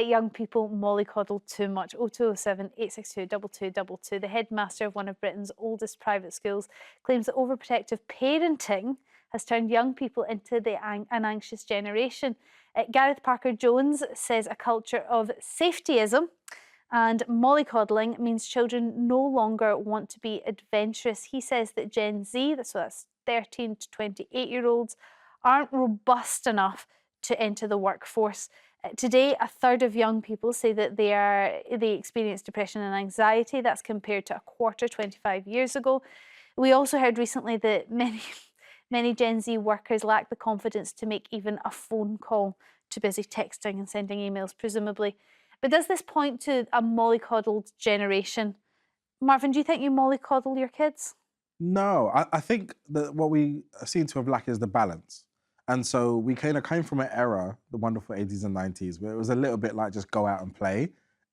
young people mollycoddled too much? 0207 862 2222. The headmaster of one of Britain's oldest private schools claims that overprotective parenting has turned young people into an anxious generation. Gareth Parker-Jones says a culture of safetyism and mollycoddling means children no longer want to be adventurous. He says that Gen Z, so that's 13 to 28-year-olds, aren't robust enough to enter the workforce. Today, a third of young people say that they experience depression and anxiety. That's compared to a quarter 25 years ago. We also heard recently that many Gen Z workers lack the confidence to make even a phone call, too busy texting and sending emails, presumably. But does this point to a mollycoddled generation? Marvyn, do you think you mollycoddle your kids? No, I think that what we seem to have lacked is the balance. And so we kind of came from an era, the wonderful 80s and 90s, where it was a little bit like just go out and play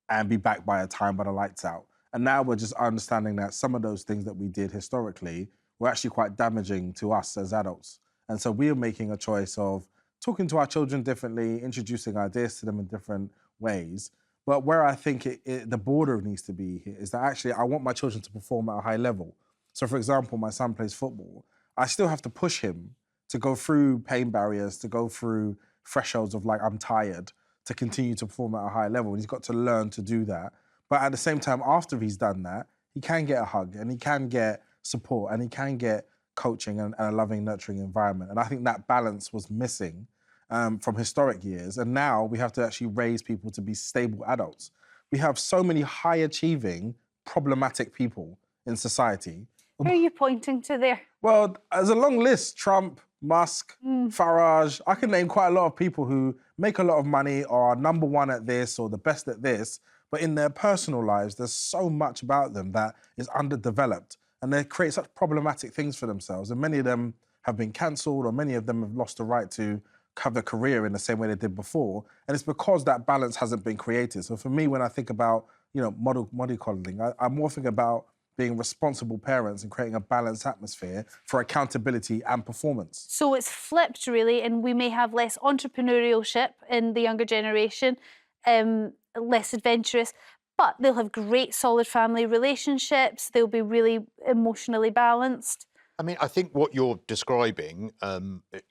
and be back by a time by the lights out. And now we're just understanding that some of those things that we did historically were actually quite damaging to us as adults. And so we are making a choice of talking to our children differently, introducing ideas to them in different ways. But where I think the border needs to be here is that actually I want my children to perform at a high level. So for example, my son plays football. I still have to push him to go through pain barriers, to go through thresholds of like, I'm tired, to continue to perform at a high level. And he's got to learn to do that. But at the same time, after he's done that, he can get a hug and he can get support and he can get coaching and a loving, nurturing environment. And I think that balance was missing from historic years. And now we have to actually raise people to be stable adults. We have so many high achieving, problematic people in society. Who are you pointing to there? Well, there's a long list. Trump, Musk, Farage. I can name quite a lot of people who make a lot of money or are number one at this or the best at this, but in their personal lives, there's so much about them that is underdeveloped and they create such problematic things for themselves. And many of them have been cancelled or many of them have lost the right to have a career in the same way they did before. And it's because that balance hasn't been created. So for me, when I think about, mollycoddling, I'm more thinking about being responsible parents and creating a balanced atmosphere for accountability and performance. So it's flipped, really, and we may have less entrepreneurship in the younger generation, less adventurous, but they'll have great, solid family relationships. They'll be really emotionally balanced. I mean, I think what you're describing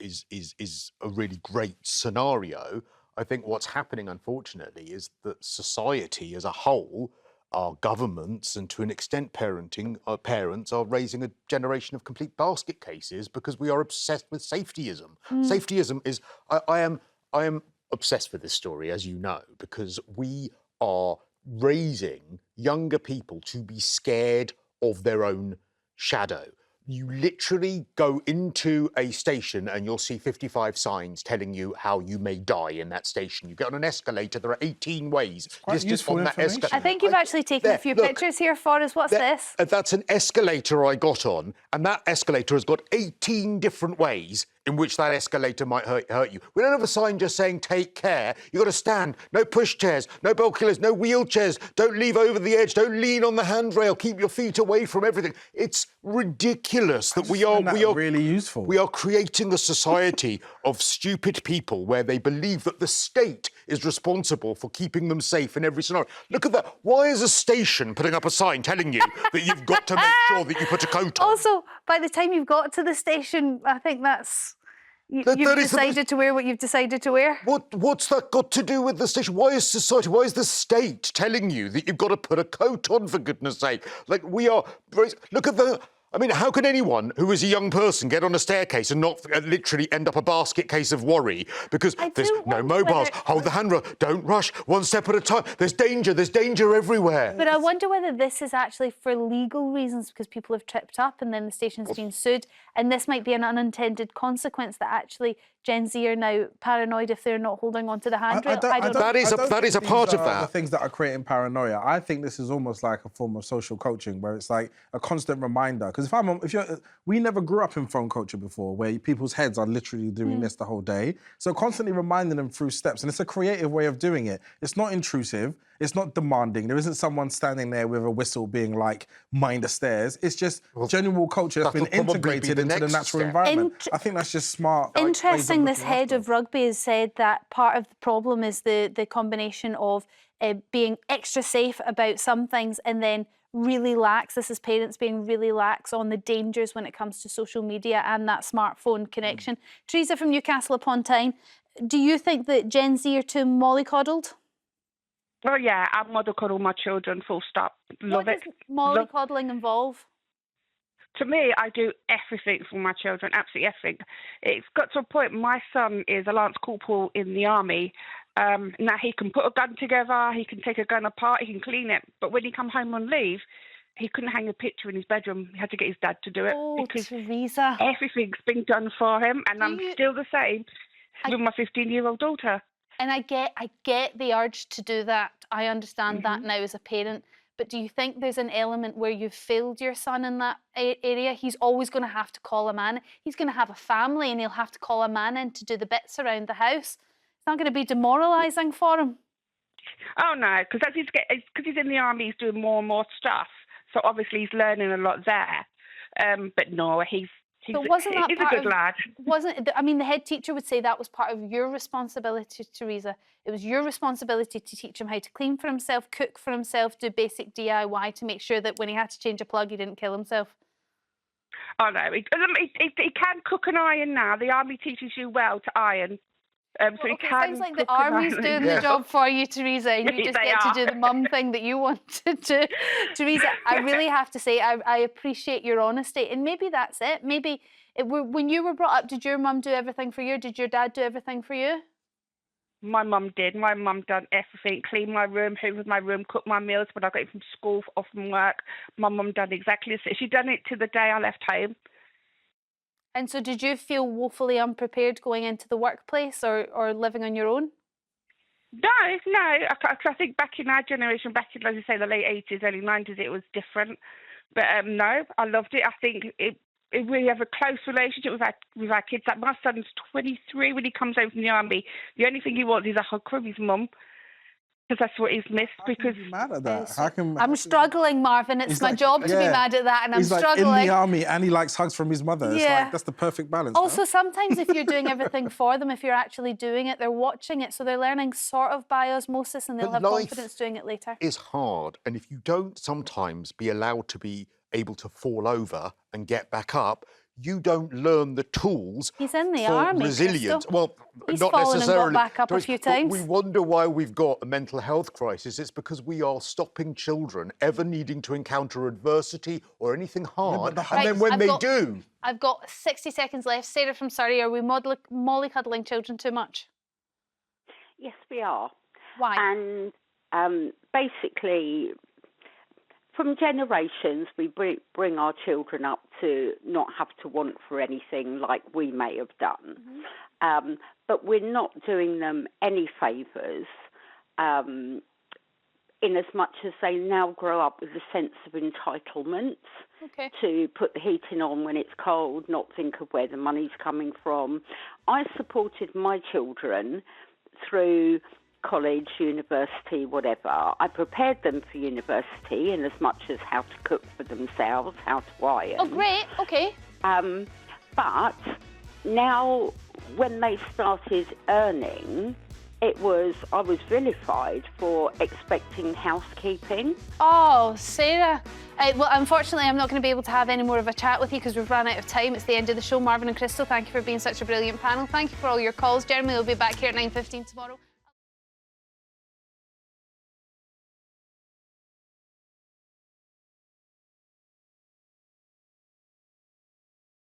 is a really great scenario. I think what's happening, unfortunately, is that society as a whole, our governments and to an extent our parents are raising a generation of complete basket cases because we are obsessed with safetyism. Safetyism is, I am obsessed with this story, as you know, because we are raising younger people to be scared of their own shadow. You literally go into a station and you'll see 55 signs telling you how you may die in that station. You get on an escalator, there are 18 ways. Just on that escalator. I think you've actually taken a few pictures here for us. What's this? That's an escalator I got on, and that escalator has got 18 different ways in which that escalator might hurt you. We don't have a sign just saying, take care. You've got to stand. No pushchairs, no bulky, no wheelchairs. Don't leave over the edge. Don't lean on the handrail. Keep your feet away from everything. It's ridiculous that we are really useful. We are creating a society of stupid people where they believe that the state is responsible for keeping them safe in every scenario. Look at that. Why is a station putting up a sign telling you that you've got to make sure that you put a coat on? Also, by the time you've got to the station, I think that's... You've decided to wear what you've decided to wear. What's that got to do with the station? Why is society, why is the state telling you that you've got to put a coat on, for goodness sake? Like, we are... Look at the... I mean, how can anyone who is a young person get on a staircase and not literally end up a basket case of worry? Because there's no mobiles, hold the handrail, don't rush, one step at a time. There's danger everywhere. But I wonder whether this is actually for legal reasons, because people have tripped up and then the station's been sued, and this might be an unintended consequence that actually Gen Z are now paranoid if they're not holding onto the handrail. That is a part of that. The things that are creating paranoia. I think this is almost like a form of social coaching, where it's like a constant reminder. Because we never grew up in phone culture before, where people's heads are literally doing this the whole day. So constantly reminding them through steps, and it's a creative way of doing it. It's not intrusive. It's not demanding. There isn't someone standing there with a whistle being like, mind the stairs. It's just general culture that's been integrated into the natural environment. I think that's just smart ways interesting. This looking head after of rugby has said that part of the problem is the combination of being extra safe about some things and then really lax. This is parents being really lax on the dangers when it comes to social media and that smartphone connection. Teresa from Newcastle upon Tyne, do you think that Gen Z are too mollycoddled? Oh yeah, I mollycoddle my children, full stop. Love what it. does mollycoddling involve? To me, I do everything for my children, absolutely everything. It's got to a point, my son is a lance corporal in the army. Now he can put a gun together, he can take a gun apart, he can clean it. But when he come home on leave, he couldn't hang a picture in his bedroom. He had to get his dad to do it because Teresa, everything's been done for him. And I'm still the same with my 15-year-old daughter. And I get the urge to do that. I understand that now as a parent. But do you think there's an element where you've failed your son in that area? He's always going to have to call a man. He's going to have a family and he'll have to call a man in to do the bits around the house. It's not going to be demoralising for him. Oh, no, because he's in the army, he's doing more and more stuff. So obviously he's learning a lot there. But no, he's a good lad. I mean, the head teacher would say that was part of your responsibility, Teresa. It was your responsibility to teach him how to clean for himself, cook for himself, do basic DIY to make sure that when he had to change a plug, he didn't kill himself. Oh, no, he can cook and iron now. The army teaches you well to iron. So he can sounds like the army's doing the job for you, Teresa, and you just get to do the mum thing that you want to do. Teresa, I really have to say, I appreciate your honesty, and maybe that's it. Maybe when you were brought up, did your mum do everything for you? Did your dad do everything for you? My mum did. My mum done everything. Cleaned my room, hoovered my room, cooked my meals when I got in from school or from work. My mum done exactly the same. She done it to the day I left home. And so did you feel woefully unprepared going into the workplace or living on your own? No. I think back in our generation, back in, as you say, the late 80s, early 90s, it was different. But no, I loved it. I think we have a close relationship with our kids. Like my son's 23 when he comes home from the army. The only thing he wants is a hug from his mum. Because that's what he's missed. How can you be mad at that? I'm struggling, Marvyn. It's my job to be mad at that, and I'm struggling. He's like in the army and he likes hugs from his mother. It's like, that's the perfect balance. Also, sometimes if you're doing everything for them, if you're actually doing it, they're watching it, so they're learning sort of by osmosis, and they'll have confidence doing it later. It's hard, and if you don't sometimes be allowed to be able to fall over and get back up, you don't learn the tools He's in the for army, resilience. Cristo. Well, He's not fallen necessarily. and got back up a few times. We wonder why we've got a mental health crisis. It's because we are stopping children ever needing to encounter adversity or anything hard, and then when they do... I've got 60 seconds left. Sarah from Surrey, are we mollycoddling children too much? Yes, we are. Why? And basically, from generations, we bring our children up to not have to want for anything like we may have done. But we're not doing them any favours in as much as they now grow up with a sense of entitlement to put the heating on when it's cold, not think of where the money's coming from. I supported my children through college, university, whatever. I prepared them for university in as much as how to cook for themselves, how to iron. Oh, great. Okay. But now, when they started earning, I was vilified for expecting housekeeping. Oh, Sarah. Well, unfortunately, I'm not going to be able to have any more of a chat with you because we've run out of time. It's the end of the show. Marvyn and Cristo, thank you for being such a brilliant panel. Thank you for all your calls. Jeremy will be back here at 9:15 tomorrow.